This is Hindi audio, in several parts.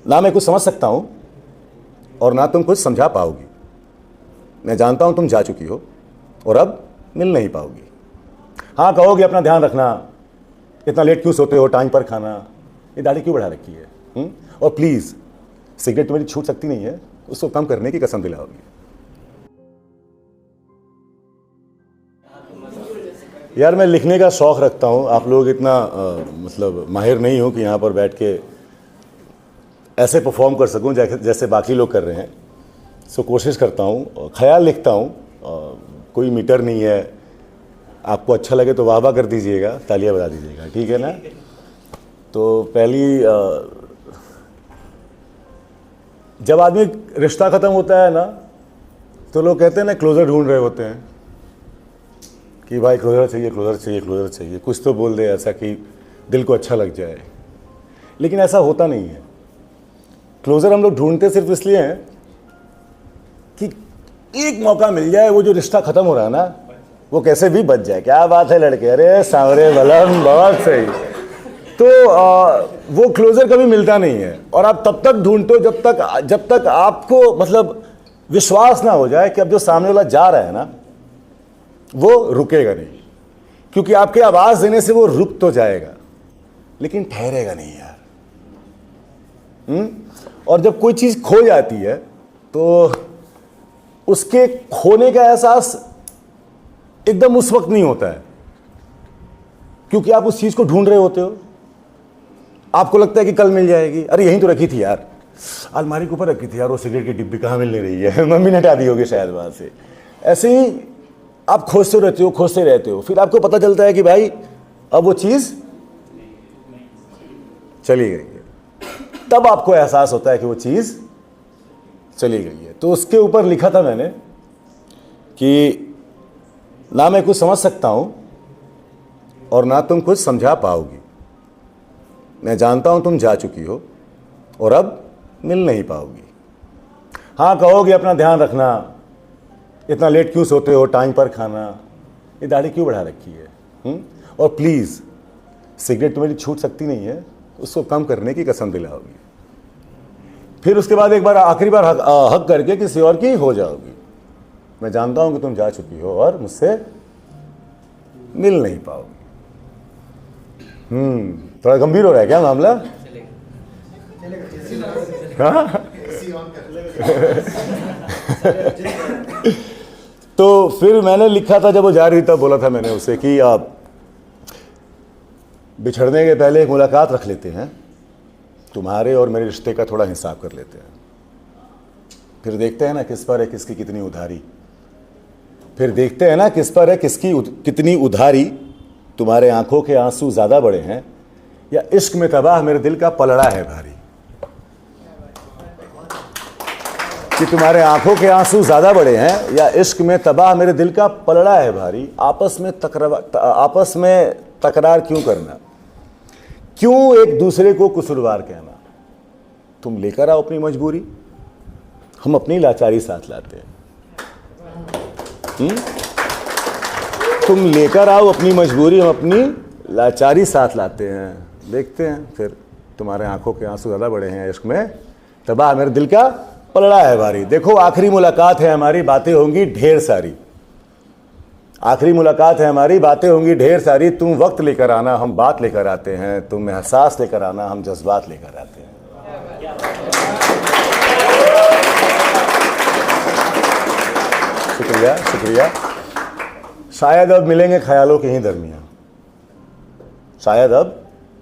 ना मैं कुछ समझ सकता हूं और ना तुम कुछ समझा पाओगी। मैं जानता हूं तुम जा चुकी हो और अब मिल नहीं पाओगी। हाँ कहोगे अपना ध्यान रखना, इतना लेट क्यों सोते हो, टाइम पर खाना, ये दाढ़ी क्यों बढ़ा रखी है, और प्लीज़ सिगरेट मेरी छूट सकती नहीं है, उसको कम करने की कसम दिलाओगी। यार मैं लिखने का शौक़ रखता हूँ, आप लोग इतना मतलब माहिर नहीं हो कि यहाँ पर बैठ के ऐसे परफॉर्म कर सकूँ जैसे बाकी लोग कर रहे हैं। सो कोशिश करता हूँ, ख्याल लिखता हूँ, कोई मीटर नहीं है। आपको अच्छा लगे तो वाह वाह कर दीजिएगा, तालियां बजा दीजिएगा, ठीक है ना। तो पहली जब आदमी रिश्ता ख़त्म होता है ना तो लोग कहते हैं ना क्लोज़र ढूंढ रहे होते हैं कि भाई क्लोज़र चाहिए, क्लोज़र चाहिए, क्लोज़र चाहिए, कुछ तो बोल दे ऐसा कि दिल को अच्छा लग जाए। लेकिन ऐसा होता नहीं है। क्लोज़र हम लोग ढूंढते सिर्फ इसलिए हैं कि एक मौका मिल जाए, वो जो रिश्ता ख़त्म हो रहा है ना वो कैसे भी बच जाए। क्या बात है लड़के, अरे सांवरे बलम, बहुत सही। तो वो क्लोज़र कभी मिलता नहीं है और आप तब तक ढूंढते हो जब तक आपको मतलब विश्वास ना हो जाए कि अब जो सामने वाला जा रहा है ना वो रुकेगा नहीं, क्योंकि आपके आवाज़ देने से वो रुक तो जाएगा लेकिन ठहरेगा नहीं यार। और जब कोई चीज़ खो जाती है तो उसके खोने का एहसास एकदम उस वक्त नहीं होता है, क्योंकि आप उस चीज़ को ढूंढ रहे होते हो। आपको लगता है कि कल मिल जाएगी, अरे यहीं तो रखी थी यार, अलमारी के ऊपर रखी थी यार, वो सिगरेट की डिब्बी कहाँ मिल नहीं रही है, मम्मी ने हटा दी होगी शायद वहाँ से। ऐसे ही आप खोजते रहते हो, फिर आपको पता चलता है कि भाई अब वो चीज़ चली गई है। तब आपको एहसास होता है कि वो चीज़ चली गई है। तो उसके ऊपर लिखा था मैंने कि ना मैं कुछ समझ सकता हूं और ना तुम कुछ समझा पाओगी। मैं जानता हूं तुम जा चुकी हो और अब मिल नहीं पाओगी। हाँ कहोगे अपना ध्यान रखना, इतना लेट क्यों सोते हो, टाइम पर खाना, ये दाढ़ी क्यों बढ़ा रखी है, और प्लीज़ सिगरेट मेरी छूट सकती नहीं है, उसको कम करने की कसम दिलाओगी। फिर उसके बाद एक बार आखिरी बार हक करके किसी और की हो जाओगी। मैं जानता हूं कि तुम जा चुकी हो और मुझसे मिल नहीं पाओगी। थोड़ा गंभीर हो रहा है क्या मामला? हाँ? तो फिर मैंने लिखा था, जब वो जा रही था बोला था मैंने उसे कि आप बिछड़ने के पहले एक मुलाकात रख लेते हैं, तुम्हारे और मेरे रिश्ते का थोड़ा हिसाब कर लेते हैं, फिर देखते हैं ना किस पर है किसकी कितनी उधारी, फिर देखते हैं ना किस पर है किसकी कितनी उधारी। तुम्हारे आंखों के आंसू ज़्यादा बड़े हैं या इश्क में तबाह मेरे दिल का पलड़ा है भारी। कि तुम्हारे आंखों के आंसू ज़्यादा बड़े हैं या इश्क में तबाह मेरे दिल का पलड़ा है भारी। आपस में तकरार क्यों करना, क्यों एक दूसरे को कसूरवार कहना। तुम लेकर आओ अपनी मजबूरी, हम अपनी लाचारी साथ लाते हैं। तुम लेकर आओ अपनी मजबूरी, हम अपनी लाचारी साथ लाते हैं। देखते हैं फिर तुम्हारे आंखों के आंसू ज़्यादा बड़े हैं, इश्क में तबाह मेरे दिल का पलड़ा है भारी। देखो आखिरी मुलाकात है हमारी, बातें होंगी ढेर सारी। आखिरी मुलाकात है हमारी, बातें होंगी ढेर सारी। तुम वक्त लेकर आना, हम बात लेकर आते हैं। तुम एहसास लेकर आना, हम जज्बात लेकर आते हैं। शुक्रिया शुक्रिया। शायद अब मिलेंगे ख्यालों के ही दरमियाँ, शायद अब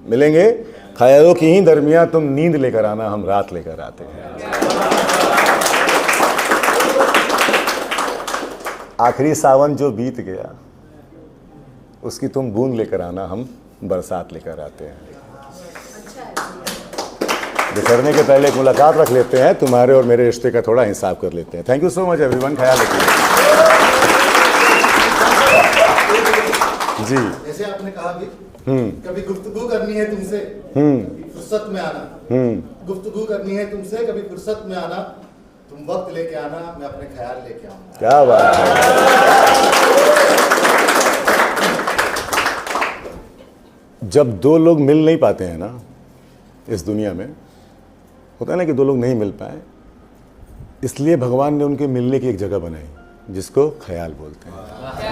मिलेंगे ख्यालों की ही दरमियाँ। तुम नींद लेकर आना, हम रात लेकर आते हैं। आखिरी सावन जो बीत गया, उसकी तुम बूंद लेकर आना, हम बरसात लेकर आते हैं। बिछड़ने के पहले एक मुलाकात रख लेते हैं, तुम्हारे और मेरे रिश्ते का थोड़ा हिसाब कर लेते हैं। Thank you so much everyone, ख्याल रखिए जी। जैसे आपने कहा कि कभी गुफ्तगू करनी है तुमसे, फुर्सत में आना, गुफ्तगू करनी है तुमसे, कभी फुर्सत में आना, तुम वक्त लेके आना, मैं अपने ख्याल लेके आऊंगा। क्या बात है। जब दो लोग मिल नहीं पाते हैं ना इस दुनिया में, होता है ना कि दो लोग नहीं मिल पाए, इसलिए भगवान ने उनके मिलने की एक जगह बनाई जिसको ख्याल बोलते हैं।